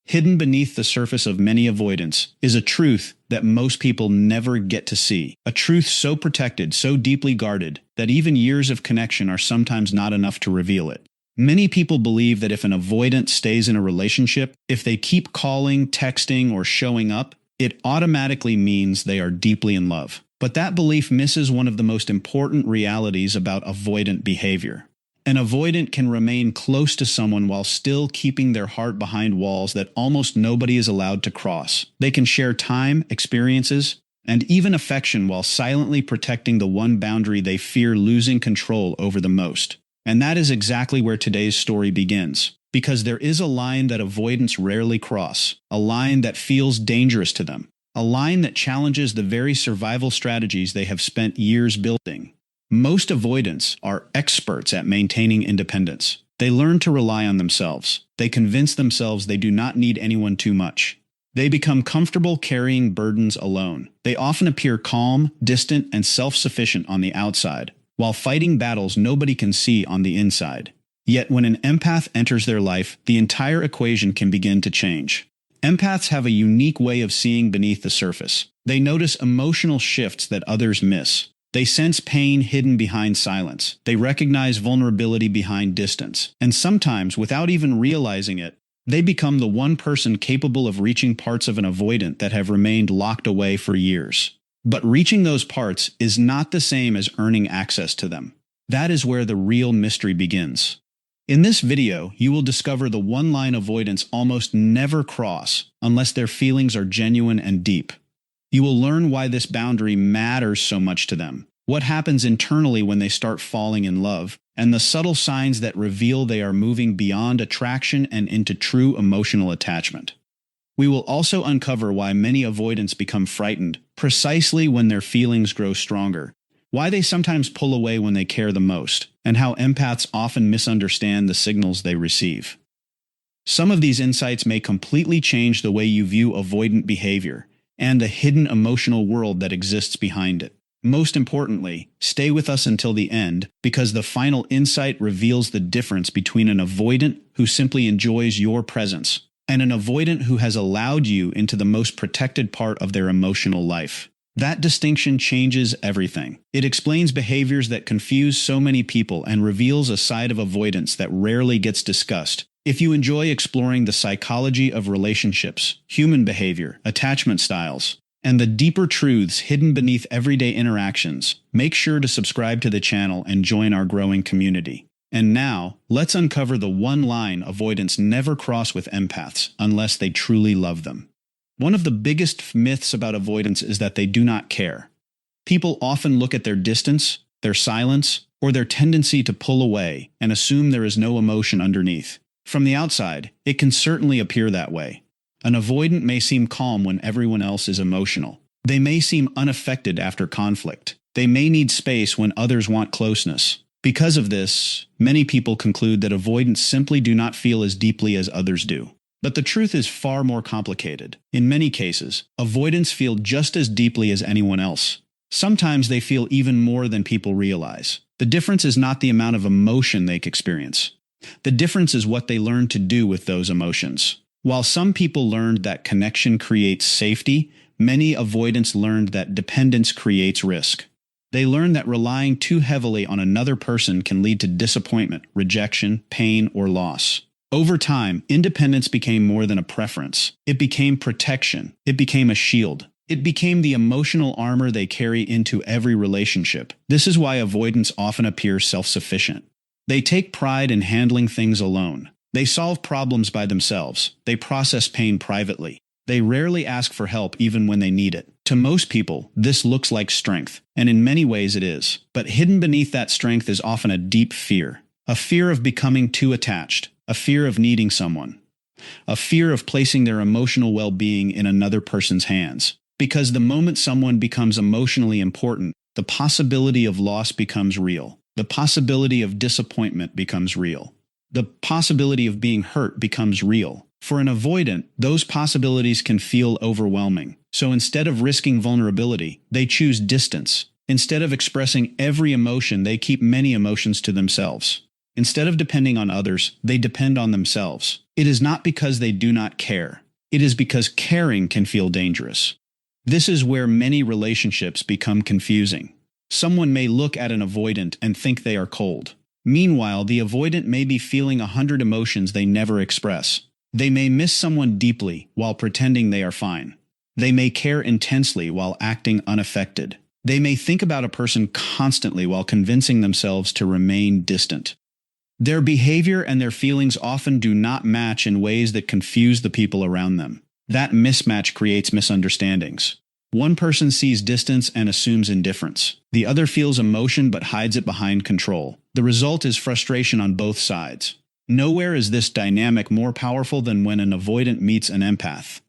Hidden beneath the surface of many avoidants is a truth that most people never get to see. A truth so protected, so deeply guarded, that even years of connection are sometimes not enough to reveal it. Many people believe that if an avoidant stays in a relationship, if they keep calling, texting, or showing up, it automatically means they are deeply in love. But that belief misses one of the most important realities about avoidant behavior. An avoidant can remain close to someone while still keeping their heart behind walls that almost nobody is allowed to cross. They can share time, experiences, and even affection while silently protecting the one boundary they fear losing control over the most. And that is exactly where today's story begins. Because there is a line that avoidants rarely cross, a line that feels dangerous to them, a line that challenges the very survival strategies they have spent years building. Most avoidants are experts at maintaining independence. They learn to rely on themselves. They convince themselves they do not need anyone too much. They become comfortable carrying burdens alone. They often appear calm, distant, and self-sufficient on the outside, while fighting battles nobody can see on the inside. Yet when an empath enters their life, the entire equation can begin to change. Empaths have a unique way of seeing beneath the surface. They notice emotional shifts that others miss. They sense pain hidden behind silence. They recognize vulnerability behind distance. And sometimes, without even realizing it, they become the one person capable of reaching parts of an avoidant that have remained locked away for years. But reaching those parts is not the same as earning access to them. That is where the real mystery begins. In this video, you will discover the one line avoidants almost never cross unless their feelings are genuine and deep. You will learn why this boundary matters so much to them, what happens internally when they start falling in love, and the subtle signs that reveal they are moving beyond attraction and into true emotional attachment. We will also uncover why many avoidants become frightened precisely when their feelings grow stronger, why they sometimes pull away when they care the most, and how empaths often misunderstand the signals they receive. Some of these insights may completely change the way you view avoidant behavior and the hidden emotional world that exists behind it. Most importantly, stay with us until the end, because the final insight reveals the difference between an avoidant who simply enjoys your presence and an avoidant who has allowed you into the most protected part of their emotional life. That distinction changes everything. It explains behaviors that confuse so many people and reveals a side of avoidance that rarely gets discussed. If you enjoy exploring the psychology of relationships, human behavior, attachment styles, and the deeper truths hidden beneath everyday interactions, make sure to subscribe to the channel and join our growing community. And now, let's uncover the one line avoidants never cross with empaths unless they truly love them. One of the biggest myths about avoidance is that they do not care. People often look at their distance, their silence, or their tendency to pull away and assume there is no emotion underneath. From the outside, it can certainly appear that way. An avoidant may seem calm when everyone else is emotional. They may seem unaffected after conflict. They may need space when others want closeness. Because of this, many people conclude that avoidants simply do not feel as deeply as others do. But the truth is far more complicated. In many cases, avoidants feel just as deeply as anyone else. Sometimes they feel even more than people realize. The difference is not the amount of emotion they experience. The difference is what they learn to do with those emotions. While some people learned that connection creates safety, many avoidants learned that dependence creates risk. They learned that relying too heavily on another person can lead to disappointment, rejection, pain, or loss. Over time, independence became more than a preference. It became protection. It became a shield. It became the emotional armor they carry into every relationship. This is why avoidants often appear self-sufficient. They take pride in handling things alone. They solve problems by themselves. They process pain privately. They rarely ask for help even when they need it. To most people, this looks like strength, and in many ways it is. But hidden beneath that strength is often a deep fear. A fear of becoming too attached. A fear of needing someone. A fear of placing their emotional well-being in another person's hands. Because the moment someone becomes emotionally important, the possibility of loss becomes real. The possibility of disappointment becomes real. The possibility of being hurt becomes real. For an avoidant, those possibilities can feel overwhelming. So instead of risking vulnerability, they choose distance. Instead of expressing every emotion, they keep many emotions to themselves. Instead of depending on others, they depend on themselves. It is not because they do not care. It is because caring can feel dangerous. This is where many relationships become confusing. Someone may look at an avoidant and think they are cold. Meanwhile, the avoidant may be feeling 100 emotions they never express. They may miss someone deeply while pretending they are fine. They may care intensely while acting unaffected. They may think about a person constantly while convincing themselves to remain distant. Their behavior and their feelings often do not match in ways that confuse the people around them. That mismatch creates misunderstandings. One person sees distance and assumes indifference. The other feels emotion but hides it behind control. The result is frustration on both sides. Nowhere is this dynamic more powerful than when an avoidant meets an empath.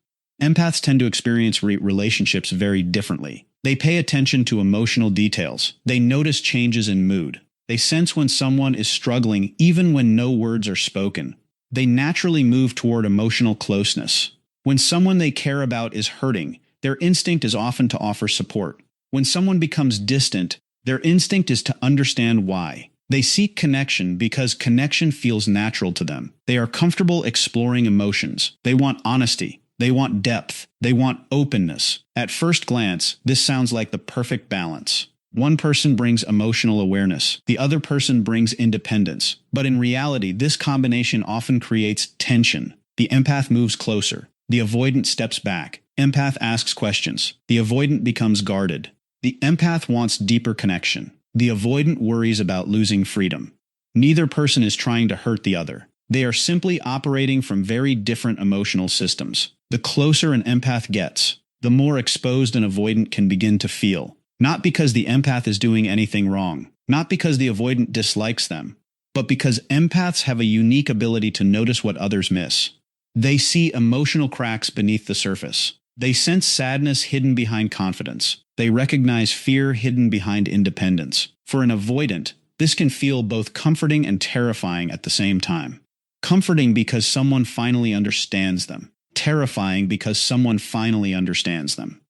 Empaths tend to experience relationships very differently. They pay attention to emotional details. They notice changes in mood. They sense when someone is struggling even when no words are spoken. They naturally move toward emotional closeness. When someone they care about is hurting, their instinct is often to offer support. When someone becomes distant, their instinct is to understand why. They seek connection because connection feels natural to them. They are comfortable exploring emotions. They want honesty. They want depth. They want openness. At first glance, this sounds like the perfect balance. One person brings emotional awareness. The other person brings independence. But in reality, this combination often creates tension. The empath moves closer. The avoidant steps back. Empath asks questions. The avoidant becomes guarded. The empath wants deeper connection. The avoidant worries about losing freedom. Neither person is trying to hurt the other. They are simply operating from very different emotional systems. The closer an empath gets, the more exposed an avoidant can begin to feel. Not because the empath is doing anything wrong, not because the avoidant dislikes them, but because empaths have a unique ability to notice what others miss. They see emotional cracks beneath the surface. They sense sadness hidden behind confidence. They recognize fear hidden behind independence. For an avoidant, this can feel both comforting and terrifying at the same time. Comforting because someone finally understands them. Terrifying because someone finally understands them.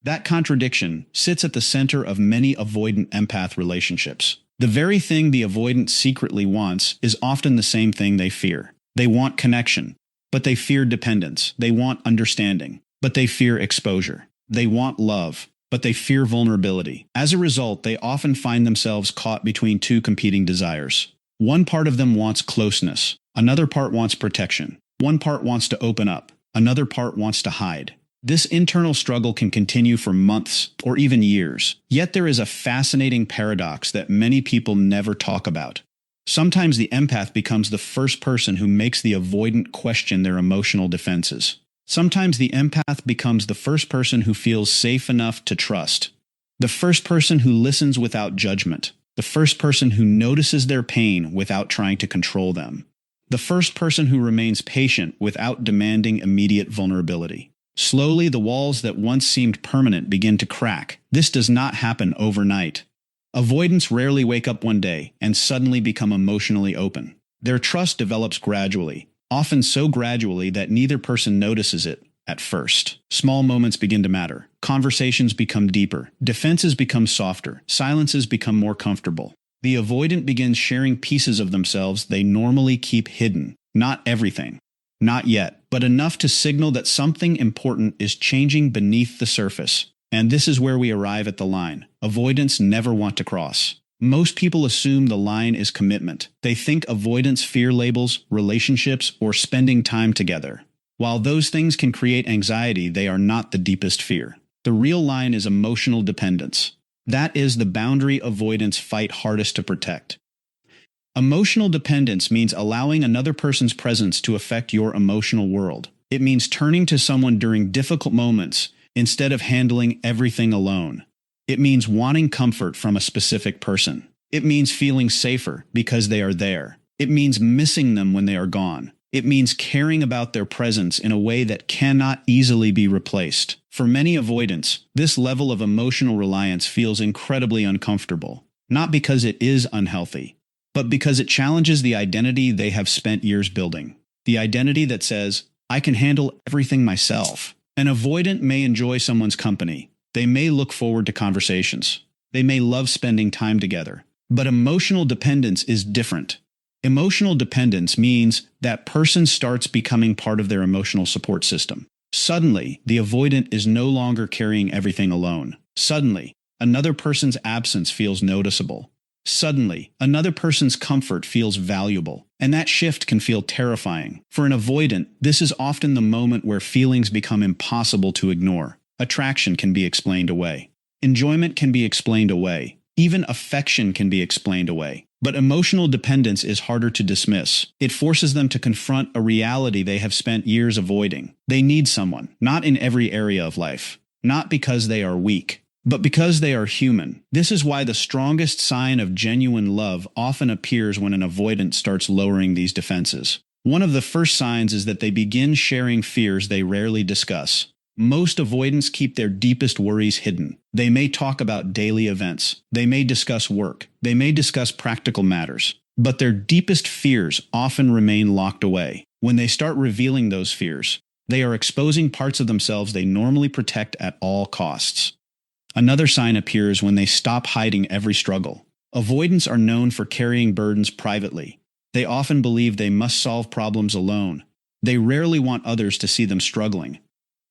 That contradiction sits at the center of many avoidant-empath relationships. The very thing the avoidant secretly wants is often the same thing they fear. They want connection, but they fear dependence. They want understanding, but they fear exposure. They want love, but they fear vulnerability. As a result, they often find themselves caught between two competing desires. One part of them wants closeness. Another part wants protection. One part wants to open up. Another part wants to hide. This internal struggle can continue for months or even years. Yet there is a fascinating paradox that many people never talk about. Sometimes the empath becomes the first person who makes the avoidant question their emotional defenses. Sometimes the empath becomes the first person who feels safe enough to trust. The first person who listens without judgment. The first person who notices their pain without trying to control them. The first person who remains patient without demanding immediate vulnerability. Slowly, the walls that once seemed permanent begin to crack. This does not happen overnight. Avoidants rarely wake up one day and suddenly become emotionally open. Their trust develops gradually, often so gradually that neither person notices it at first. Small moments begin to matter. Conversations become deeper. Defenses become softer. Silences become more comfortable. The avoidant begins sharing pieces of themselves they normally keep hidden. Not everything. Not yet, but enough to signal that something important is changing beneath the surface. And this is where we arrive at the line. Avoidants never want to cross. Most people assume the line is commitment. They think avoidance fear labels, relationships, or spending time together. While those things can create anxiety, they are not the deepest fear. The real line is emotional dependence. That is the boundary avoidants fight hardest to protect. Emotional dependence means allowing another person's presence to affect your emotional world. It means turning to someone during difficult moments instead of handling everything alone. It means wanting comfort from a specific person. It means feeling safer because they are there. It means missing them when they are gone. It means caring about their presence in a way that cannot easily be replaced. For many avoidants, this level of emotional reliance feels incredibly uncomfortable, not because it is unhealthy, but because it challenges the identity they have spent years building. The identity that says, I can handle everything myself. An avoidant may enjoy someone's company. They may look forward to conversations. They may love spending time together. But emotional dependence is different. Emotional dependence means that person starts becoming part of their emotional support system. Suddenly, the avoidant is no longer carrying everything alone. Suddenly, another person's absence feels noticeable. Suddenly, another person's comfort feels valuable, and that shift can feel terrifying. For an avoidant, this is often the moment where feelings become impossible to ignore. Attraction can be explained away. Enjoyment can be explained away. Even affection can be explained away. But emotional dependence is harder to dismiss. It forces them to confront a reality they have spent years avoiding. They need someone, not in every area of life. Not because they are weak, but because they are human. This is why the strongest sign of genuine love often appears when an avoidant starts lowering these defenses. One of the first signs is that they begin sharing fears they rarely discuss. Most avoidants keep their deepest worries hidden. They may talk about daily events. They may discuss work. They may discuss practical matters. But their deepest fears often remain locked away. When they start revealing those fears, they are exposing parts of themselves they normally protect at all costs. Another sign appears when they stop hiding every struggle. Avoidants are known for carrying burdens privately. They often believe they must solve problems alone. They rarely want others to see them struggling.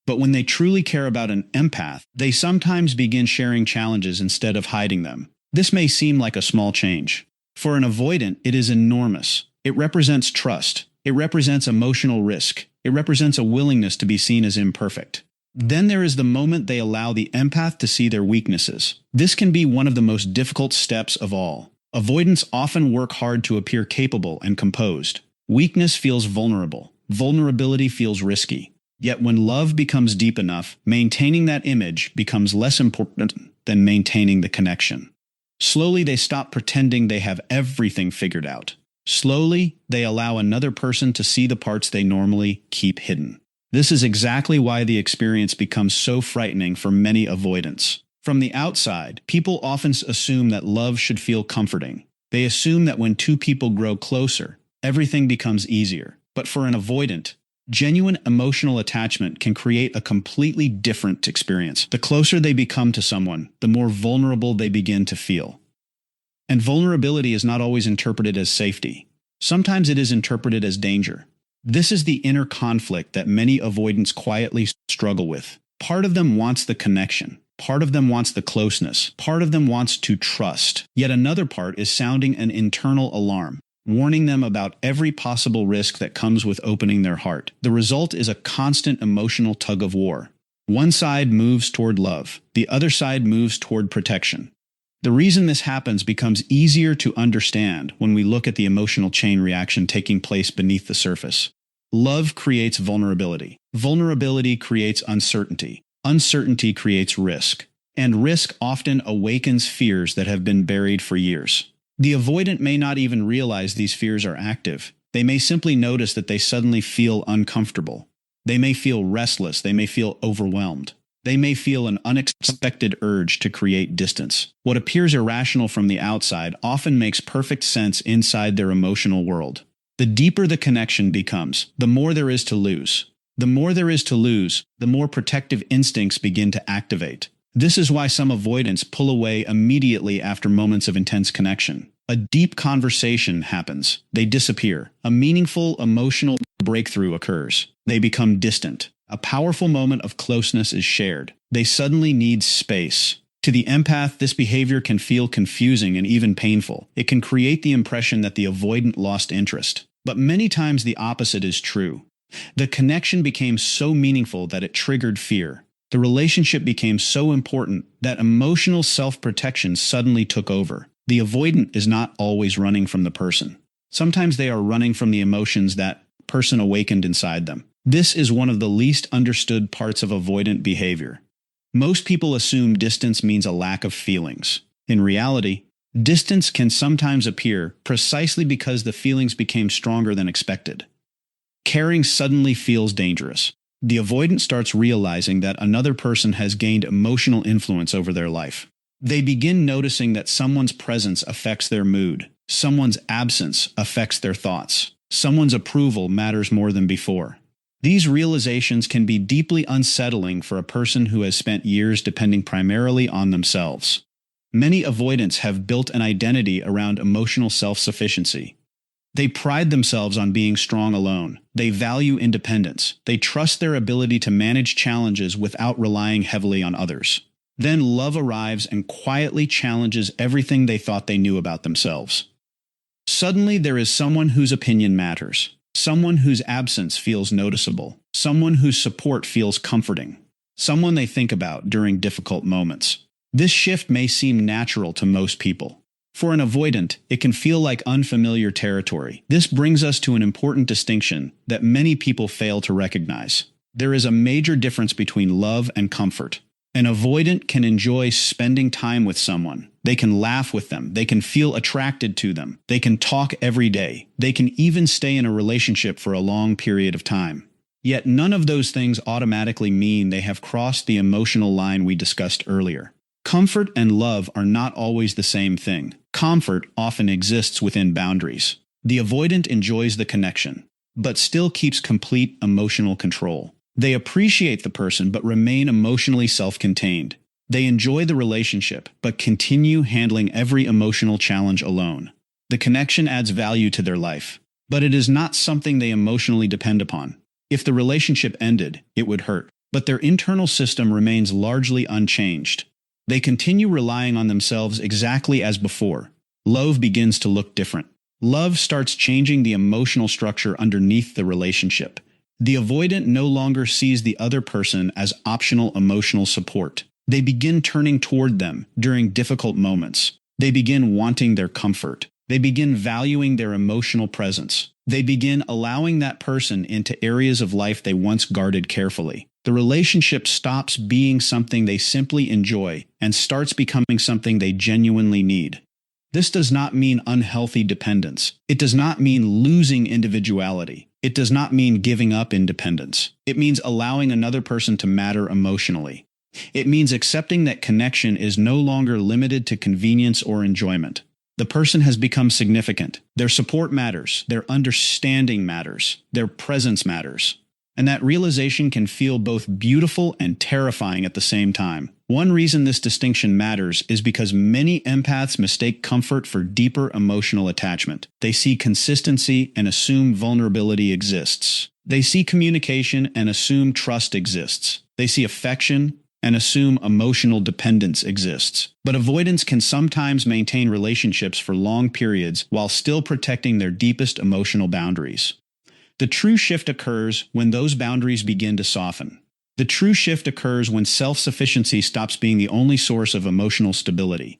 But when they truly care about an empath, they sometimes begin sharing challenges instead of hiding them. This may seem like a small change. For an avoidant, it is enormous. It represents trust. It represents emotional risk. It represents a willingness to be seen as imperfect. Then there is the moment they allow the empath to see their weaknesses. This can be one of the most difficult steps of all. Avoidants often work hard to appear capable and composed. Weakness feels vulnerable. Vulnerability feels risky. Yet when love becomes deep enough, maintaining that image becomes less important than maintaining the connection. Slowly, they stop pretending they have everything figured out. Slowly, they allow another person to see the parts they normally keep hidden. This is exactly why the experience becomes so frightening for many avoidants. From the outside, people often assume that love should feel comforting. They assume that when two people grow closer, everything becomes easier. But for an avoidant, genuine emotional attachment can create a completely different experience. The closer they become to someone, the more vulnerable they begin to feel. And vulnerability is not always interpreted as safety. Sometimes it is interpreted as danger. This is the inner conflict that many avoidants quietly struggle with. Part of them wants the connection. Part of them wants the closeness. Part of them wants to trust. Yet another part is sounding an internal alarm, warning them about every possible risk that comes with opening their heart. The result is a constant emotional tug of war. One side moves toward love. The other side moves toward protection. The reason this happens becomes easier to understand when we look at the emotional chain reaction taking place beneath the surface. Love creates vulnerability. Vulnerability creates uncertainty. Uncertainty creates risk. And risk often awakens fears that have been buried for years. The avoidant may not even realize these fears are active. They may simply notice that they suddenly feel uncomfortable. They may feel restless. They may feel overwhelmed. They may feel an unexpected urge to create distance. What appears irrational from the outside often makes perfect sense inside their emotional world. The deeper the connection becomes, the more there is to lose. The more there is to lose, the more protective instincts begin to activate. This is why some avoidants pull away immediately after moments of intense connection. A deep conversation happens. They disappear. A meaningful emotional breakthrough occurs. They become distant. A powerful moment of closeness is shared. They suddenly need space. To the empath, this behavior can feel confusing and even painful. It can create the impression that the avoidant lost interest. But many times the opposite is true. The connection became so meaningful that it triggered fear. The relationship became so important that emotional self-protection suddenly took over. The avoidant is not always running from the person. Sometimes they are running from the emotions that person awakened inside them. This is one of the least understood parts of avoidant behavior. Most people assume distance means a lack of feelings. In reality, distance can sometimes appear precisely because the feelings became stronger than expected. Caring suddenly feels dangerous. The avoidant starts realizing that another person has gained emotional influence over their life. They begin noticing that someone's presence affects their mood. Someone's absence affects their thoughts. Someone's approval matters more than before. These realizations can be deeply unsettling for a person who has spent years depending primarily on themselves. Many avoidants have built an identity around emotional self-sufficiency. They pride themselves on being strong alone. They value independence. They trust their ability to manage challenges without relying heavily on others. Then love arrives and quietly challenges everything they thought they knew about themselves. Suddenly there is someone whose opinion matters, someone whose absence feels noticeable, someone whose support feels comforting, someone they think about during difficult moments. This shift may seem natural to most people. For an avoidant, it can feel like unfamiliar territory. This brings us to an important distinction that many people fail to recognize. There is a major difference between love and comfort. An avoidant can enjoy spending time with someone. They can laugh with them. They can feel attracted to them. They can talk every day. They can even stay in a relationship for a long period of time. Yet none of those things automatically mean they have crossed the emotional line we discussed earlier. Comfort and love are not always the same thing. Comfort often exists within boundaries. The avoidant enjoys the connection, but still keeps complete emotional control. They appreciate the person but remain emotionally self-contained. They enjoy the relationship but continue handling every emotional challenge alone. The connection adds value to their life, but it is not something they emotionally depend upon. If the relationship ended, it would hurt, but their internal system remains largely unchanged. They continue relying on themselves exactly as before. Love begins to look different. Love starts changing the emotional structure underneath the relationship. The avoidant no longer sees the other person as optional emotional support. They begin turning toward them during difficult moments. They begin wanting their comfort. They begin valuing their emotional presence. They begin allowing that person into areas of life they once guarded carefully. The relationship stops being something they simply enjoy and starts becoming something they genuinely need. This does not mean unhealthy dependence. It does not mean losing individuality. It does not mean giving up independence. It means allowing another person to matter emotionally. It means accepting that connection is no longer limited to convenience or enjoyment. The person has become significant. Their support matters. Their understanding matters. Their presence matters. And that realization can feel both beautiful and terrifying at the same time. One reason this distinction matters is because many empaths mistake comfort for deeper emotional attachment. They see consistency and assume vulnerability exists. They see communication and assume trust exists. They see affection and assume emotional dependence exists. But avoidants can sometimes maintain relationships for long periods while still protecting their deepest emotional boundaries. The true shift occurs when those boundaries begin to soften. The true shift occurs when self-sufficiency stops being the only source of emotional stability.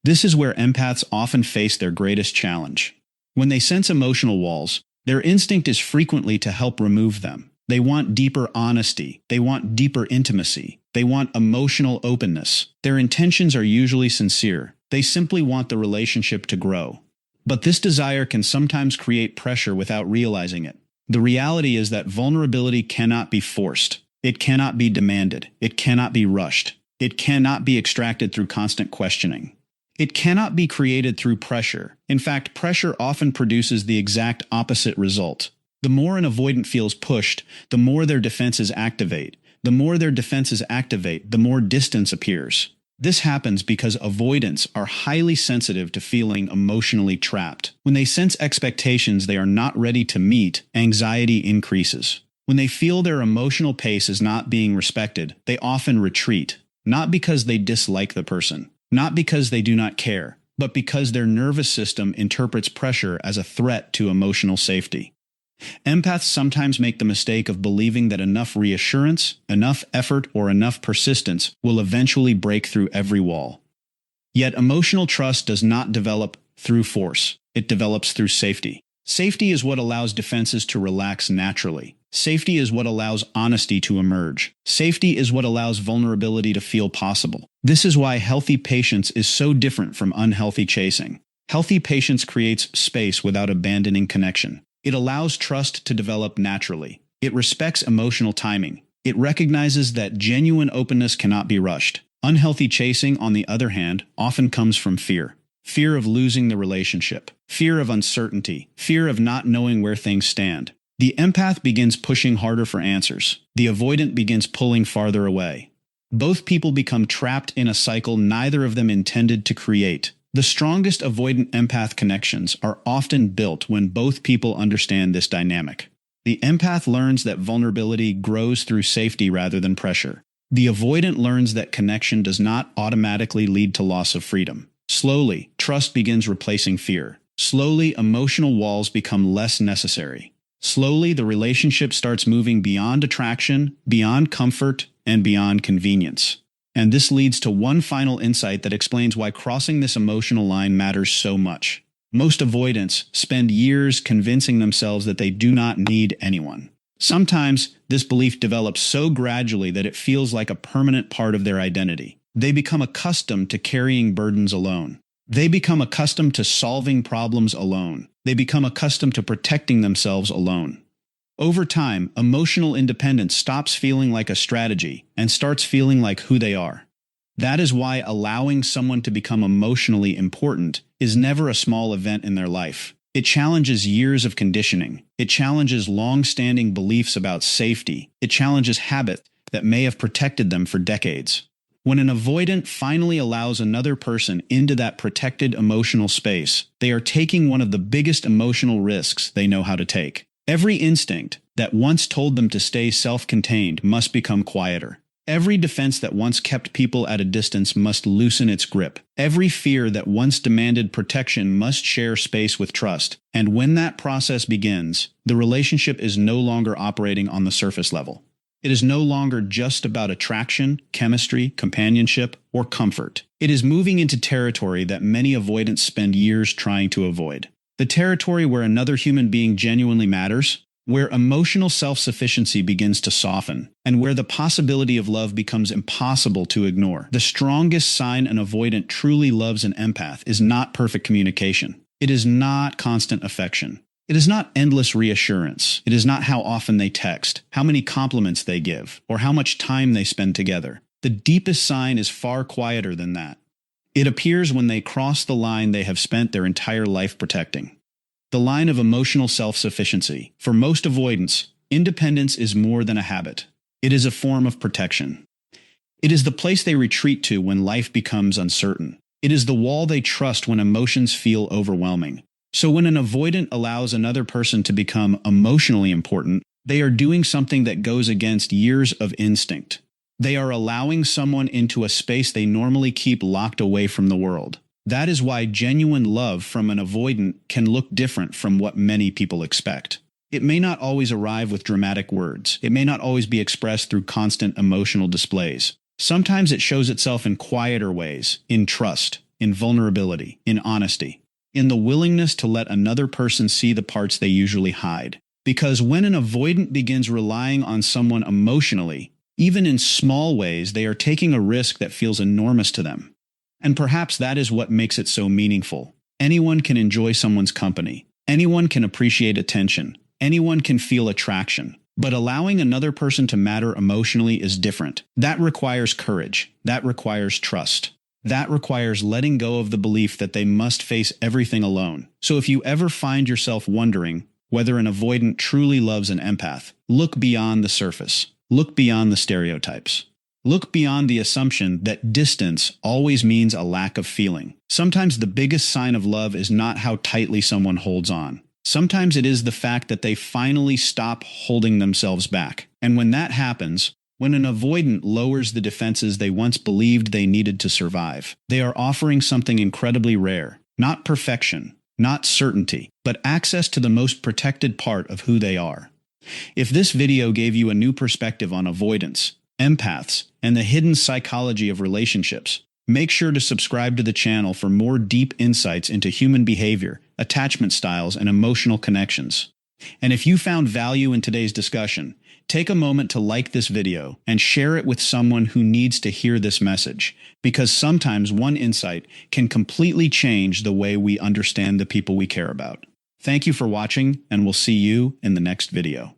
This is where empaths often face their greatest challenge. When they sense emotional walls, their instinct is frequently to help remove them. They want deeper honesty. They want deeper intimacy. They want emotional openness. Their intentions are usually sincere. They simply want the relationship to grow. But this desire can sometimes create pressure without realizing it. The reality is that vulnerability cannot be forced. It cannot be demanded. It cannot be rushed. It cannot be extracted through constant questioning. It cannot be created through pressure. In fact, pressure often produces the exact opposite result. The more an avoidant feels pushed, the more their defenses activate. The more their defenses activate, the more distance appears. This happens because avoidants are highly sensitive to feeling emotionally trapped. When they sense expectations they are not ready to meet, anxiety increases. When they feel their emotional pace is not being respected, they often retreat, not because they dislike the person, not because they do not care, but because their nervous system interprets pressure as a threat to emotional safety. Empaths sometimes make the mistake of believing that enough reassurance, enough effort, or enough persistence will eventually break through every wall. Yet emotional trust does not develop through force. It develops through safety. Safety is what allows defenses to relax naturally. Safety is what allows honesty to emerge. Safety is what allows vulnerability to feel possible. This is why healthy patience is so different from unhealthy chasing. Healthy patience creates space without abandoning connection. It allows trust to develop naturally. It respects emotional timing. It recognizes that genuine openness cannot be rushed. Unhealthy chasing, on the other hand, often comes from fear. Fear of losing the relationship. Fear of uncertainty. Fear of not knowing where things stand. The empath begins pushing harder for answers. The avoidant begins pulling farther away. Both people become trapped in a cycle neither of them intended to create. The strongest avoidant empath connections are often built when both people understand this dynamic. The empath learns that vulnerability grows through safety rather than pressure. The avoidant learns that connection does not automatically lead to loss of freedom. Slowly, trust begins replacing fear. Slowly, emotional walls become less necessary. Slowly, the relationship starts moving beyond attraction, beyond comfort, and beyond convenience. And this leads to one final insight that explains why crossing this emotional line matters so much. Most avoidants spend years convincing themselves that they do not need anyone. Sometimes, this belief develops so gradually that it feels like a permanent part of their identity. They become accustomed to carrying burdens alone. They become accustomed to solving problems alone. They become accustomed to protecting themselves alone. Over time, emotional independence stops feeling like a strategy and starts feeling like who they are. That is why allowing someone to become emotionally important is never a small event in their life. It challenges years of conditioning. It challenges long-standing beliefs about safety. It challenges habits that may have protected them for decades. When an avoidant finally allows another person into that protected emotional space, they are taking one of the biggest emotional risks they know how to take. Every instinct that once told them to stay self-contained must become quieter. Every defense that once kept people at a distance must loosen its grip. Every fear that once demanded protection must share space with trust. And when that process begins, the relationship is no longer operating on the surface level. It is no longer just about attraction, chemistry, companionship, or comfort. It is moving into territory that many avoidants spend years trying to avoid. The territory where another human being genuinely matters, where emotional self-sufficiency begins to soften, and where the possibility of love becomes impossible to ignore. The strongest sign an avoidant truly loves an empath is not perfect communication. It is not constant affection. It is not endless reassurance. It is not how often they text, how many compliments they give, or how much time they spend together. The deepest sign is far quieter than that. It appears when they cross the line they have spent their entire life protecting. The line of emotional self-sufficiency. For most avoidants, independence is more than a habit. It is a form of protection. It is the place they retreat to when life becomes uncertain. It is the wall they trust when emotions feel overwhelming. So when an avoidant allows another person to become emotionally important, they are doing something that goes against years of instinct. They are allowing someone into a space they normally keep locked away from the world. That is why genuine love from an avoidant can look different from what many people expect. It may not always arrive with dramatic words. It may not always be expressed through constant emotional displays. Sometimes it shows itself in quieter ways, in trust, in vulnerability, in honesty, in the willingness to let another person see the parts they usually hide. Because when an avoidant begins relying on someone emotionally, even in small ways, they are taking a risk that feels enormous to them. And perhaps that is what makes it so meaningful. Anyone can enjoy someone's company. Anyone can appreciate attention. Anyone can feel attraction. But allowing another person to matter emotionally is different. That requires courage. That requires trust. That requires letting go of the belief that they must face everything alone. So if you ever find yourself wondering whether an avoidant truly loves an empath, look beyond the surface. Look beyond the stereotypes. Look beyond the assumption that distance always means a lack of feeling. Sometimes the biggest sign of love is not how tightly someone holds on. Sometimes it is the fact that they finally stop holding themselves back. And when that happens, when an avoidant lowers the defenses they once believed they needed to survive, they are offering something incredibly rare. Not perfection, not certainty, but access to the most protected part of who they are. If this video gave you a new perspective on avoidance, empaths, and the hidden psychology of relationships, make sure to subscribe to the channel for more deep insights into human behavior, attachment styles, and emotional connections. And if you found value in today's discussion, take a moment to like this video and share it with someone who needs to hear this message, because sometimes one insight can completely change the way we understand the people we care about. Thank you for watching, and we'll see you in the next video.